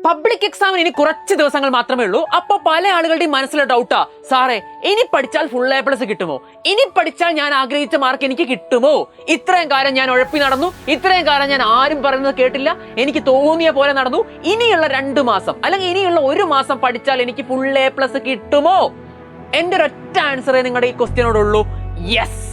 Public എക്സാമിന് ഇനി കുറച്ച് ദിവസങ്ങൾ മാത്രമേ ഉള്ളൂ. അപ്പൊ പല ആളുകളുടെയും മനസ്സിലെ ഡൗട്ടാ, സാറേ ഇനി പഠിച്ചാൽ ഫുൾ A+ കിട്ടുമോ, ഇനി പഠിച്ചാൽ ഞാൻ ആഗ്രഹിച്ച മാർക്ക് എനിക്ക് കിട്ടുമോ, ഇത്രയും കാലം ഞാൻ ഉഴപ്പി നടന്നു, ഇത്രയും കാലം ഞാൻ ആരും പറയുന്നത് കേട്ടില്ല, എനിക്ക് തോന്നിയ പോലെ നടന്നു, ഇനിയുള്ള 2 മാസം അല്ലെങ്കിൽ ഇനിയുള്ള 1 മാസം പഠിച്ചാൽ എനിക്ക് ഫുൾ A+ കിട്ടുമോ? എന്റെ ഒരൊറ്റ ആൻസറേ നിങ്ങളുടെ ഈ ക്വസ്റ്റ്യനോടുള്ളൂ, യെസ്.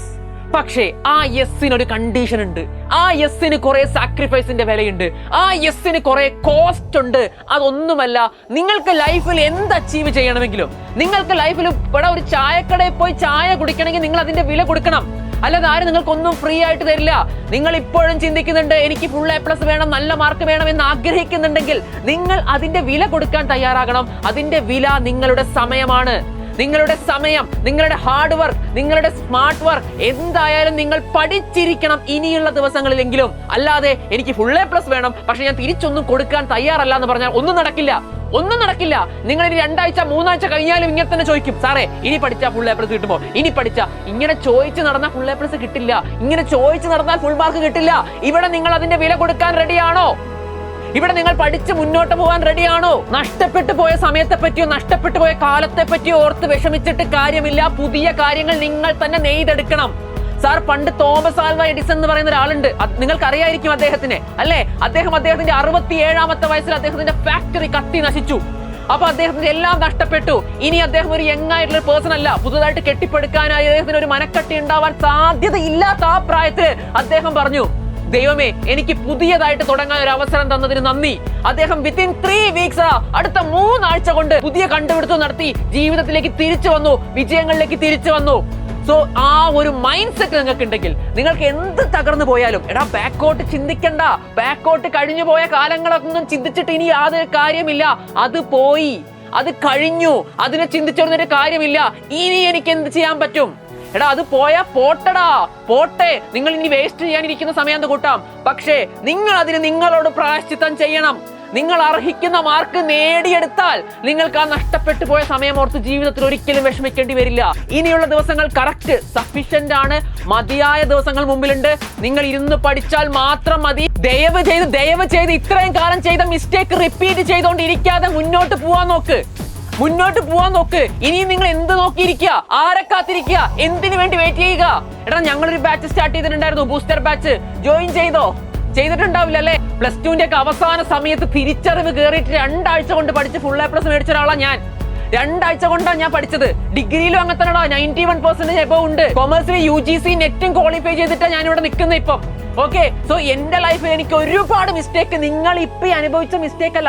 പക്ഷേ ആ യെസ്സിനൊരു കണ്ടീഷൻ ഉണ്ട്. ആ യെസ്സിന് കുറെ സാക്രിഫൈസിന്റെ വിലയുണ്ട്, ആ യെസ്സിന് കുറെ കോസ്റ്റ് ഉണ്ട്. അതൊന്നുമല്ല, നിങ്ങൾക്ക് ലൈഫിൽ എന്ത് അച്ചീവ് ചെയ്യണമെങ്കിലും, നിങ്ങൾക്ക് ലൈഫിൽ ഇവിടെ ഒരു ചായക്കടയിൽ പോയി ചായ കുടിക്കണമെങ്കിൽ നിങ്ങൾ അതിന്റെ വില കൊടുക്കണം. അല്ലാതെ ആരും നിങ്ങൾക്കൊന്നും ഫ്രീ ആയിട്ട് തരില്ല. നിങ്ങൾ ഇപ്പോഴും ചിന്തിക്കുന്നുണ്ട് എനിക്ക് ഫുൾ A+ വേണം, നല്ല മാർക്ക് വേണം എന്ന് ആഗ്രഹിക്കുന്നുണ്ടെങ്കിൽ നിങ്ങൾ അതിന്റെ വില കൊടുക്കാൻ തയ്യാറാകണം. അതിന്റെ വില നിങ്ങളുടെ സമയമാണ്. നിങ്ങളുടെ സമയം, നിങ്ങളുടെ ഹാർഡ് വർക്ക്, നിങ്ങളുടെ സ്മാർട്ട് വർക്ക്, എന്തായാലും നിങ്ങൾ പഠിച്ചിരിക്കണം ഇനിയുള്ള ദിവസങ്ങളിലെങ്കിലും. അല്ലാതെ എനിക്ക് ഫുൾ A+ വേണം പക്ഷെ ഞാൻ തിരിച്ചൊന്നും കൊടുക്കാൻ തയ്യാറല്ല എന്ന് പറഞ്ഞാൽ ഒന്നും നടക്കില്ല. നിങ്ങൾ ഇനി 2 ആഴ്ച 3 ആഴ്ച കഴിഞ്ഞാലും ഇങ്ങനെ തന്നെ ചോദിക്കും, സാറേ ഇനി പഠിച്ചാൽ ഫുൾ A+ കിട്ടുമോ, ഇനി പഠിച്ചാൽ. ഇങ്ങനെ ചോദിച്ചു നടന്നാൽ ഫുൾ A+ കിട്ടില്ല. ഇങ്ങനെ ചോദിച്ചു നടന്നാൽ ഫുൾ മാർക്ക് കിട്ടില്ല. ഇവിടെ നിങ്ങൾ അതിന്റെ വില കൊടുക്കാൻ റെഡിയാണോ? ഇവിടെ നിങ്ങൾ പഠിച്ച് മുന്നോട്ട് പോകാൻ റെഡിയാണോ? നഷ്ടപ്പെട്ടു പോയ സമയത്തെ പറ്റിയോ നഷ്ടപ്പെട്ടു പോയ കാലത്തെ പറ്റിയോ ഓർത്ത് വിഷമിച്ചിട്ട് കാര്യമില്ല. പുതിയ കാര്യങ്ങൾ നിങ്ങൾ തന്നെ നെയ്തെടുക്കണം. സാർ, പണ്ട് തോമസ് ആൽവ എഡിസൺ എന്ന് പറയുന്ന ഒരാളുണ്ട്, നിങ്ങൾക്ക് അറിയായിരിക്കും അദ്ദേഹത്തിനെ, അല്ലെ? അദ്ദേഹത്തിന്റെ 67ാമത്തെ വയസ്സിൽ അദ്ദേഹത്തിന്റെ ഫാക്ടറി കത്തി നശിച്ചു. അപ്പൊ അദ്ദേഹത്തിന്റെ എല്ലാം നഷ്ടപ്പെട്ടു. ഇനി അദ്ദേഹം ഒരു യങ് ആയിട്ടുള്ള പേഴ്സൺ അല്ല. പുതുതായിട്ട് കെട്ടിപ്പടുക്കാനായി അദ്ദേഹത്തിന് ഒരു മനക്കട്ടി ഉണ്ടാവാൻ സാധ്യതയില്ലാത്ത ആ പ്രായത്തിൽ അദ്ദേഹം പറഞ്ഞു, ദൈവമേ എനിക്ക് പുതിയതായിട്ട് തുടങ്ങാൻ ഒരു അവസരം തന്നതിന് നന്ദി. അദ്ദേഹം വിത്തിൻ 3 വീക്സ്, അടുത്ത 3 ആഴ്ച കൊണ്ട് പുതിയ കണ്ടുപിടുത്തം നടത്തി ജീവിതത്തിലേക്ക് തിരിച്ചു വന്നു, വിജയങ്ങളിലേക്ക് തിരിച്ചു വന്നു. സോ ആ ഒരു മൈൻഡ് സെറ്റ് നിങ്ങൾക്ക് ഉണ്ടെങ്കിൽ നിങ്ങൾക്ക് എന്ത് തകർന്നു പോയാലും, ബാക്കോട്ട് ചിന്തിക്കണ്ട. ബാക്കോട്ട് കഴിഞ്ഞു പോയ കാലങ്ങളൊന്നും ചിന്തിച്ചിട്ട് ഇനി യാതൊരു കാര്യമില്ല. അത് പോയി, അത് കഴിഞ്ഞു. അതിനെ ചിന്തിച്ചൊരു കാര്യമില്ല. ഇനി എനിക്ക് എന്ത് ചെയ്യാൻ പറ്റും? അത് പോയാ പോട്ടടാ, പോട്ടെ. നിങ്ങൾ ഇനി വേസ്റ്റ് ചെയ്യാനിരിക്കുന്ന സമയം കൂട്ടാം. പക്ഷേ നിങ്ങൾ അതിന് നിങ്ങളോട് പ്രായശ്ചിത്തം ചെയ്യണം. നിങ്ങൾ അർഹിക്കുന്ന മാർക്ക് നേടിയെടുത്താൽ നിങ്ങൾക്ക് ആ നഷ്ടപ്പെട്ടു പോയ സമയം ഓർത്ത് ജീവിതത്തിൽ ഒരിക്കലും വിഷമിക്കേണ്ടി വരില്ല. ഇനിയുള്ള ദിവസങ്ങൾ കറക്റ്റ് സഫീഷ്യന്റ് ആണ്. മതിയായ ദിവസങ്ങൾ മുമ്പിലുണ്ട്. നിങ്ങൾ ഇരുന്ന് പഠിച്ചാൽ മാത്രം മതി. ദയവ് ചെയ്ത് ഇത്രയും കാലം ചെയ്ത മിസ്റ്റേക്ക് റിപ്പീറ്റ് ചെയ്തുകൊണ്ടിരിക്കാതെ മുന്നോട്ട് പോവാൻ നോക്ക്. ഇനിയും നിങ്ങൾ എന്ത് നോക്കിയിരിക്കുക? ആരെ കാത്തിരിക്കുക? എന്തിനു വേണ്ടി വെയിറ്റ് ചെയ്യുക? ഞങ്ങളൊരു ബാച്ച് സ്റ്റാർട്ട് ചെയ്തിട്ടുണ്ടായിരുന്നു, ബൂസ്റ്റർ ബാച്ച്. ജോയിൻ ചെയ്തിട്ടുണ്ടാവില്ല അല്ലെ? +2 ഒക്കെ അവസാന സമയത്ത് തിരിച്ചറിവ് കയറിയിട്ട് 2 ആഴ്ച കൊണ്ട് പഠിച്ച് ഫുൾ A+ മേടിച്ച ഒരാളാണ് ഞാൻ. 2 ആഴ്ച കൊണ്ടാണ് ഞാൻ പഠിച്ചത്. ഡിഗ്രിയിലും അങ്ങനെ തന്നെ 91% എബോവ് ഉണ്ട്. കൊമേഴ്സിൽ UGC നെറ്റും ക്വാളിഫൈ ചെയ്തിട്ടാണ് ഞാൻ ഇവിടെ നിൽക്കുന്നത് ഇപ്പം. ഓക്കെ, സോ എന്റെ ലൈഫിൽ എനിക്ക് ഒരുപാട് മിസ്റ്റേക്ക്, നിങ്ങൾ ഇപ്പൊ അനുഭവിച്ച മിസ്റ്റേക്ക് അല്ല,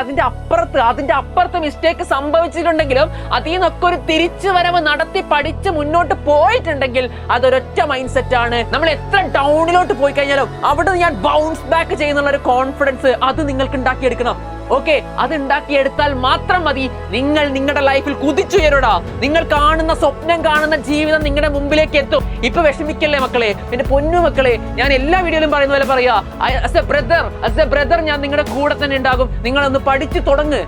അതിന്റെ അപ്പുറത്ത് മിസ്റ്റേക്ക് സംഭവിച്ചിട്ടുണ്ടെങ്കിലും അതിൽ നിന്നൊക്കെ ഒരു തിരിച്ചു വരവ് നടത്തി പഠിച്ച് മുന്നോട്ട് പോയിട്ടുണ്ടെങ്കിൽ അതൊരൊറ്റ മൈൻഡ് സെറ്റ് ആണ്. നമ്മൾ എത്ര ഡൗണിലോട്ട് പോയി കഴിഞ്ഞാലും അവിടെ ഞാൻ ബൗൺസ് ബാക്ക് ചെയ്യുന്നുള്ള ഒരു കോൺഫിഡൻസ് അത് നിങ്ങൾക്ക് ഉണ്ടാക്കിയെടുക്കണം. ഓക്കെ, അത് ഉണ്ടാക്കിയെടുത്താൽ മാത്രം മതി നിങ്ങൾ നിങ്ങളുടെ ലൈഫിൽ കുതിച്ചുയരുടാ. നിങ്ങൾ കാണുന്ന സ്വപ്നം കാണുന്ന ജീവിതം നിങ്ങളുടെ മുമ്പിലേക്ക് എത്തും. ഇപ്പൊ വിഷമിക്കല്ലേ മക്കളെ, എന്റെ പൊന്നു മക്കളെ. ഞാൻ എല്ലാ വീഡിയോയിലും പറയുന്ന പോലെ പറയാ, ആസ് എ ബ്രദർ ഞാൻ നിങ്ങളുടെ കൂടെ തന്നെ ഉണ്ടാകും. നിങ്ങളൊന്ന് പഠിച്ചു തുടങ്ങ്.